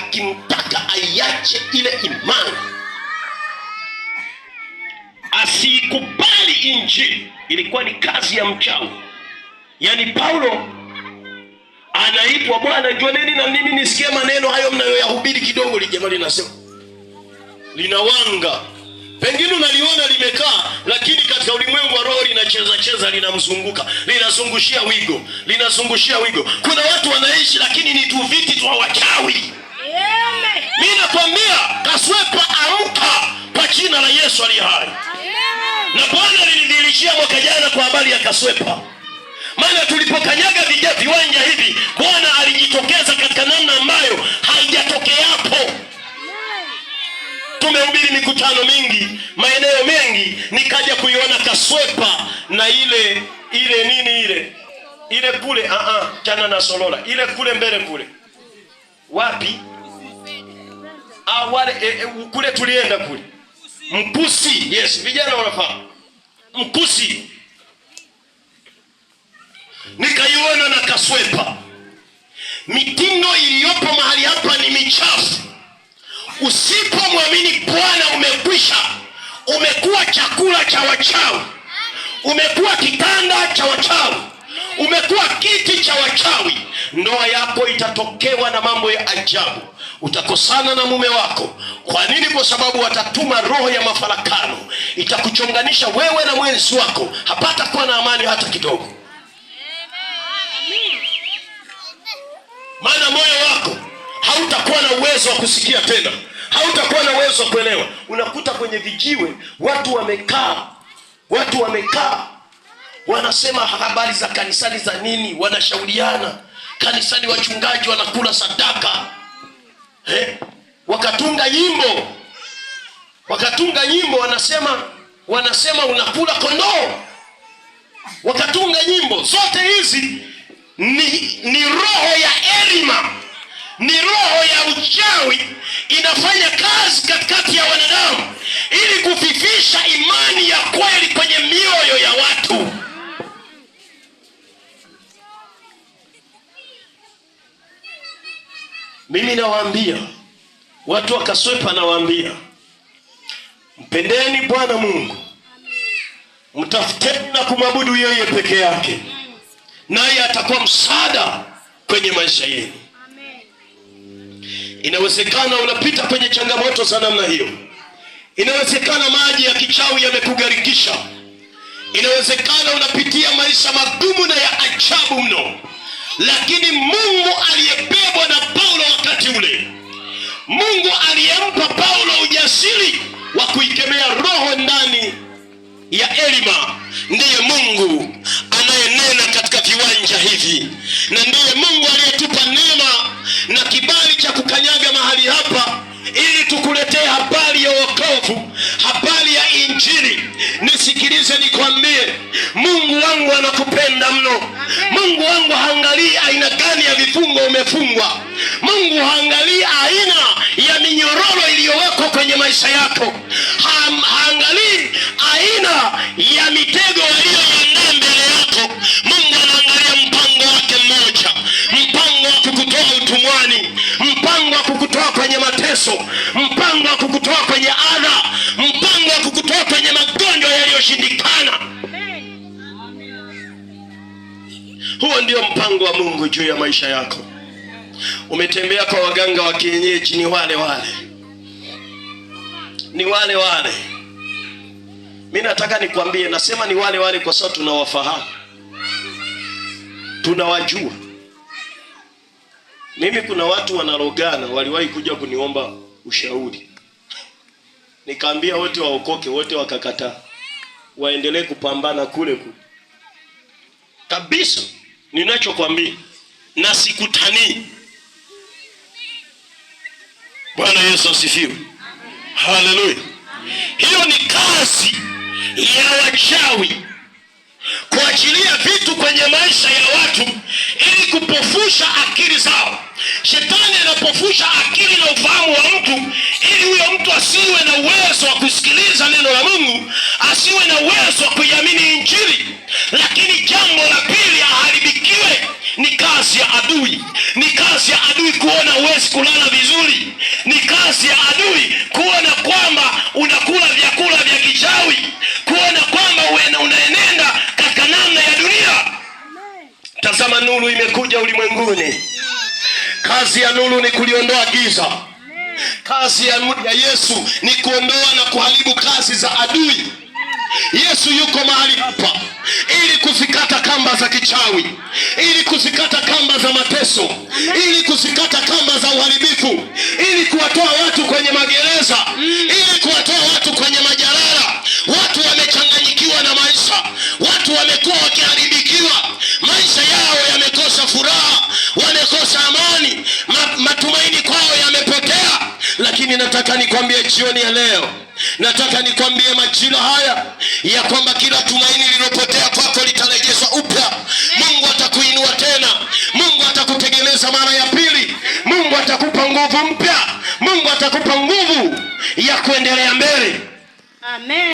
akimtaka aiache ile imani, asikubali Injili. Ilikuwa ni kazi ya mchawi. Yaani Paulo anaitwa, Bwana njooneni na mimi nisikie maneno hayo mnayoyahubiri. Kidogo lijamaa linasema linawanga, pengine unaliona limekaa, lakini katika ulimwengu wa roho linacheza, linamzunguka, linazungushia wigo. Kuna watu wanaishi lakini ni tuviti tu wachawi. Mimi nakwambia Kaswepa, amka kwa jina la Yesu aliye hai. Na Bwana alinidhihirishia mwaka jana kwa habari ya Kaswepa. Maana tulipokanyaga viwanja hivi, Bwana alijitokeza katika namna ambayo haijatokea hapo. Tumehubiri mikutano mingi, maeneo mengi, nikaja kuiona Kaswepa na ile kule chana na Solola, ile kule mbele kule. Wapi? Kule tulienda kule. Mkusi, yes, vijana wanafahamu. Mkusi. Nikaiona na Kaswepa. Mitindo iliyopo mahali hapa ni michafu. Usipomwamini Bwana umekwisha. Umekuwa chakula cha wachawi. Umekuwa kitanda cha wachawi. Umekuwa kiti cha wachawi. Ndoa yako itatokewa na mambo ya ajabu. Utakosana na mume wako. Kwa nini? Kwa sababu watatuma roho ya mafarakano. Itakuchonganisha wewe na mwenzi wako. Hapata kuwa na amani hata kidogo. Maana moyo wako hautakuwa na uwezo wa kusikia tena. Hautakuwa na uwezo wa kuelewa. Unakuta kwenye vijiwe watu wamekaa wanasema habari za kanisani za nini, wanashauriana. Kanisani wachungaji wanakula sadaka. Wakatunga nyimbo wanasema unakula kondoo. Wakatunga nyimbo. Zote hizi ni roho ya Elima, ni roho ya uchawi inafanya kazi katikati ya wanadamu ili kufifisha imani ya kweli kwenye mioyo ya watu. Mimi nawaambia watu wa Kaswepa, nawaambia mpendeni Bwana Mungu, mtafuteni na kumwabudu yeye peke yake, naye atakuwa msaada kwenye maisha yenu. Inawezekana unapita kwenye changamoto za namna hiyo. Inawezekana maji ya kichawi yamekugarikisha. Inawezekana unapitia maisha magumu na ya ajabu mno. Lakini Mungu aliyebebwa na Paulo wakati ule, Mungu aliyempa Paulo ujasiri wa kuikemea roho ndani ya Elima, ndiye Mungu anayenena katika viwanja hivi. Na ndiye Mungu aliyetupa neema na kibali cha kukanyaga mahali hapa ili tukuletee habari ya wokovu, habari ya Injili. Nisikilize nikwambie, Mungu wangu anakupenda mno. Mungu wangu haangalii aina gani ya vifungo umefungwa. Mungu haangalii aina ya minyororo iliyowekwa kwenye maisha yako. Haangalii aina ya mitego aliyoiandaa mbele yako. Mungu anaangalia mpango wake mmoja, mpango wa kukutoa utumwani, mpango wa kukutoa kwenye mateso, mpango wa kukutoa kwenye adha, mpango wa kukutoa kwenye magonjwa yaliyoshindikana. Huo ndio mpango wa Mungu juu ya maisha yako. Umetembea kwa waganga wa kienyeji, ni wale wale. Mimi nataka nikwambie, nasema ni wale wale kwa sababu tunawafahamu, tunawajua. Mimi kuna watu wanarogana waliwahi kuja kuniomba ushauri. Nikaambia wote waokoke, wote wakakataa. Waendelee kupambana kule. Kabisa ninachokwambia, na sikutanii. Bwana Yesu asifiwe. Haleluya. Hiyo ni kazi ya wachawi, kuachilia vitu kwenye maisha ya watu ili kupofusha akili zao. Shetani anapofusha akili na ufahamu wa mtu ili huyo mtu asiwe na uwezo wa kusikiliza neno la Mungu, asiwe na uwezo wa kuiamini Injili. Lakini jambo la pili, aharibikiwe, ni kazi ya adui. Ni kazi ya adui kuona huwezi kulala vizuri. kazi ya adui, kuona kwamba unakula vyakula vya kichawi, kuona kwamba unaenenda katika namna ya dunia. Tazama, nuru imekuja ulimwenguni. Kazi ya nuru ni kuliondoa giza. Kazi ya Yesu ni kuondoa na kuharibu kazi za adui. Yesu yuko mahali hapa ili kuzikata kamba za kichawi, ili kuzikata kamba za mateso, ili kuzikata kamba za uharibifu, ili kuwatoa watu kwenye magereza, ili kuwatoa watu kwenye majalala. Watu wamechanganyikiwa na maisha, watu wamekuwa wakiharibikiwa, maisha yao yamekosa furaha, wamekosa amani, matumaini kwao yamepotea. Lakini nataka nikwambie jioni ya leo, nataka nikwambie majira haya ya kwamba kila tumaini lililopotea kwako litarejeshwa upya. Mungu atakuinua tena, Mungu atakutegemeza mara ya pili, Mungu atakupa nguvu mpya, Mungu atakupa nguvu ya kuendelea mbele. Amen.